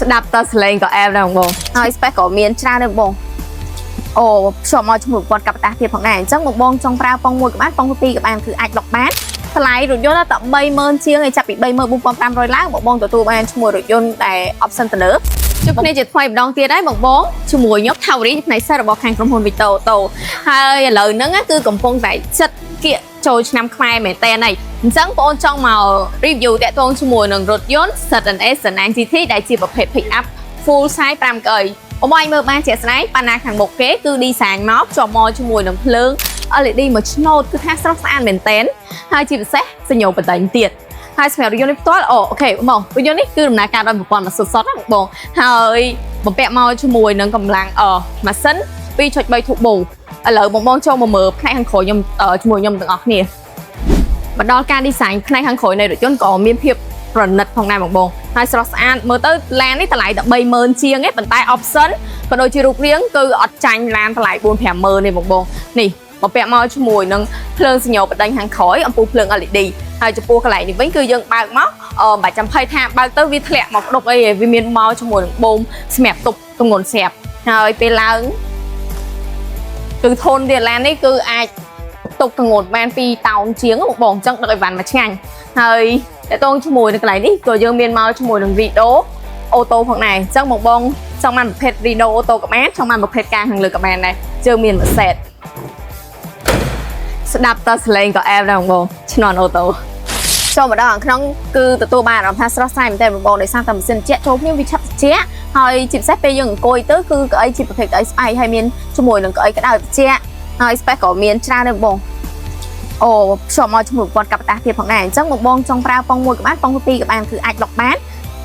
ស្ដាប់តើសលេងក៏អែបដែរបងហើយ spec ក៏មានច្រើនដែរបងអូខ្ញុំមកជំនួសគាត់កាប់តាទៀតផងដែរអញ្ចឹងបងចង់ប្រើប៉ុង1ក៏បានប៉ុង2ក៏បានគឺអាចលុកបានថ្លៃរថយន្តតែ30000ជាងឯចាប់ពី34500ឡើងបងទទួលបានឈ្មោះរថយន្តដែល option ទំនើបជួបគ្នាជាថ្មីម្ដងទៀតហើយបងជាមួយខ្ញុំថាវរីផ្នែកសិស្សរបស់ខាងក្រុមហ៊ុន Vito Auto ហើយឥឡូវហ្នឹងគឺកំពុងតែចិត្តគៀកចូលឆ្នាំខ្មែរមែនតើអញ្ចឹងបងចង់មក review តាក់ទងជាមួយនឹងរថយន្ត ZNS Senang GT ដែលជាប្រភេទ pick up full size 5 កៅអីមើលបានជាក់ស្ដែងប៉ាណាខាងមុខគេគឺ design មកជាប់មកជាមួយនឹងភ្លើង LED មួយឆ្នោតគឺថាស្រស់ស្អាតមែនតើហើយជាពិសេសសញ្ញោបដិញទៀតហើយសម្រាប់រថយន្តនេះផ្ទាល់អូខេបងរថយន្តនេះគឺដំណើរការដោយប្រព័ន្ធម៉ាស៊ីនសុទ្ធណាបងហើយបំពាក់មកជាមួយនឹងកម្លាំងម៉ាស៊ីន 2.3 turbo ឥឡូវបងចូលមកមើលផ្នែកខាងក្រោយខ្ញុំជាមួយខ្ញុំទាំងអស់គ្នាមកដល់ការ design ផ្នែកខាងក្រោយនៃរថយន្តក៏មានភាពប្រណិតផងដែរបងហើយស្រស់ស្អាតមើលទៅឡាននេះតម្លៃតែ30000ជាងទេប៉ុន្តែ option ក៏ដូចជារូបរាងគឺអត់ចាញ់ឡានតម្លៃ4-50000ទេបងនេះបំពាក់មកជាមួយនឹងភ្លើងសញ្ញោបដិញខាងក្រោយអំពូលភ្លើង LED ហើយចំពោះកន្លែងនេះវិញគឺយើងបើកមកបាច់ចាំភ័យថាបើកទៅវាធ្លាក់មកផ្ដុកអីវាមានមកជាមួយនឹងបូមសម្រាប់ទប់ទម្ងន់ស្រាប់ហើយពេលឡើងគឺធន់ទៀតឡាននេះគឺអាចទុកទម្ងន់បាន2តោនជាងបងអញ្ចឹងដឹកឲ្យវ៉ាន់មកឆ្ងាញ់ហើយតើតងជាមួយនឹងកន្លែងនេះក៏យើងមានមកជាមួយនឹង Rido Auto ផងដែរអញ្ចឹងបងចង់បានប្រភេទ Rido Auto ក៏បានចង់បានប្រភេទការខាងលើក៏បានដែរយើងមានមួយសេតស្ដាប់តើសលេងក៏អែបដែរបងឆ្នន់អូតូចូលមកដល់ក្នុងគឺទទួលបានអារម្មណ៍ថាស្រស់ស្រាយមែនតើបងដោយសារតែម៉ាស៊ីនជែកចូលគ្នាវាឆាប់ត្រជាក់ហើយជាពិសេសពេលយើងអង្គុយទៅគឺកៅអីជាប្រភេទកៅអីស្អែកហើយមានជាមួយនឹងកៅអីក្តៅត្រជាក់ហើយ spec ក៏មានច្រើនដែរបងអូខ្ញុំមកជាមួយគាត់កាប់តាទៀតផងដែរអញ្ចឹងបងចង់ប្រើប៉ុង1ក៏បានប៉ុង2ក៏បានគឺអាចលុកបាន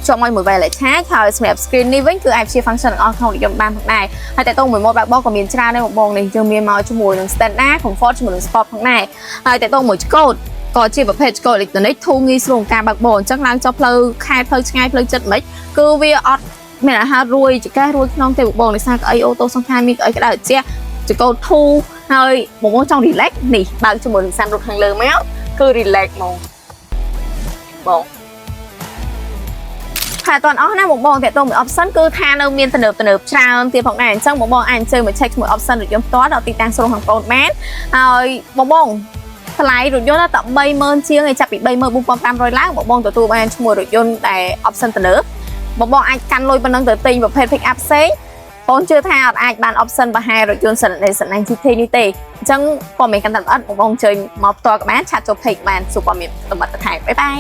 ចូលមកមួយ wireless charge ហើយសម្រាប់ screen នេះវិញគឺអាចជា function ទាំងអស់ក្នុងរថយន្តបានផងដែរហើយតែតោះមួយ mode បើកបោកក៏មានច្រើនដែរបងនេះយើងមានមកជាមួយនឹង standard comfort ជាមួយនឹង sport ផងដែរហើយតែតោះមួយឆ្កូតក៏ជាប្រភេទឆ្កូតអេឡិចត្រូនិកធូរងាយស្រួលក្នុងការបើកបោអញ្ចឹងឡើងចុះផ្លូវខេត្តផ្លូវឆ្ងាយផ្លូវចិត្តមិនគឺវាអត់មានអាហាររួយចការួយក្នុងទេបងដោយសារកៅអីអូតូសង្ខារមានកៅអីក្តៅត្រជាក់ឆ្កូតធូរហើយបងចង់ relax នេះបើកជាមួយនឹងសានរត់ខាងលើមកគឺ relax ហ្មងបងតែតើអស់ណាបងតាក់ទងមួយ option គឺថានៅមានទំនើបច្រើនទៀតផងដែរអញ្ចឹងបងអាចអញ្ជើញមក check ជាមួយ option រថយន្តផ្ទាល់ដល់ទីតាំងស្រុកខាងប្រូនបានហើយបងថ្លៃរថយន្តតែ30000ជាងឯចាប់ពី34500ឡើងបងទទួលបានឈ្មោះរថយន្តដែល option ទំនើបបងអាចកាន់លុយប៉ុណ្ណឹងទៅទិញប្រភេទ pick up ផ្សេងបងជឿថាអត់អាចបាន option បរហារថយន្ត Senang GT នេះទេអញ្ចឹងព័ត៌មានកាន់តែល្អបងអញ្ជើញមកផ្ទាល់ក៏បានឆាតចូល page បានសុំព័ត៌មានលម្អិតបន្ថែមបាយបាយ